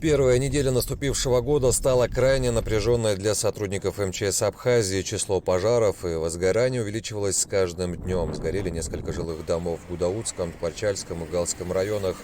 Первая неделя наступившего года стала крайне напряженной для сотрудников МЧС Абхазии. Число пожаров и возгораний увеличивалось с каждым днем. Сгорели несколько жилых домов в Гудаутском, Тпарчальском и Галском районах.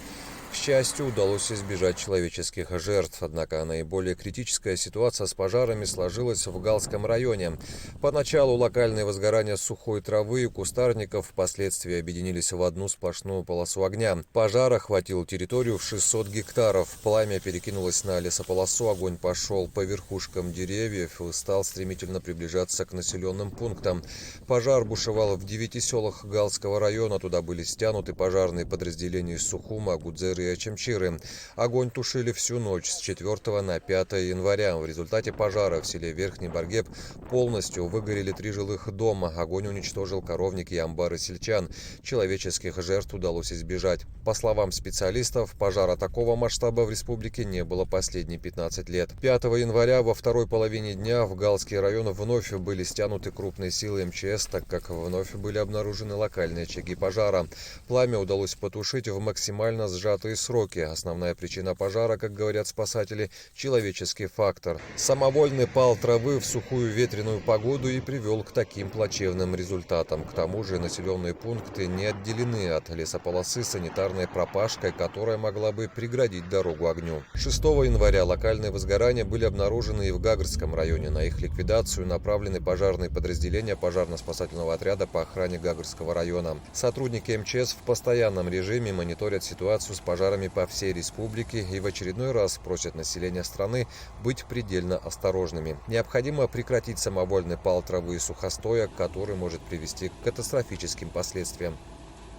К счастью, удалось избежать человеческих жертв, однако наиболее критическая ситуация с пожарами сложилась в Галском районе. Поначалу локальные возгорания сухой травы и кустарников впоследствии объединились в одну сплошную полосу огня. Пожар охватил территорию в 600 гектаров. Пламя перекинулось на лесополосу, огонь пошел по верхушкам деревьев и стал стремительно приближаться к населенным пунктам. Пожар бушевал в 9 селах Галского района. Туда были стянуты пожарные подразделения из Сухума, Гудзеры и Очамчиры. Огонь тушили всю ночь с 4 на 5 января. В результате пожара в селе Верхний Баргеб полностью выгорели 3 жилых дома. Огонь уничтожил коровники и амбары сельчан. Человеческих жертв удалось избежать. По словам специалистов, пожара такого масштаба в республике не было последние 15 лет. 5 января во второй половине дня в Галский район вновь были стянуты крупные силы МЧС, так как вновь были обнаружены локальные очаги пожара. Пламя удалось потушить в максимально сжатые сроки. Основная причина пожара, как говорят спасатели, человеческий фактор. Самовольный пал травы в сухую ветреную погоду и привел к таким плачевным результатам. К тому же населенные пункты не отделены от лесополосы санитарной пропашкой, которая могла бы преградить дорогу огню. 6 января локальные возгорания были обнаружены и в Гагрском районе. На их ликвидацию направлены пожарные подразделения пожарно-спасательного отряда по охране Гагрского района. Сотрудники МЧС в постоянном режиме мониторят ситуацию с пожарами по всей республике и в очередной раз просят население страны быть предельно осторожными. Необходимо прекратить самовольный пал травы и сухостоя, который может привести к катастрофическим последствиям.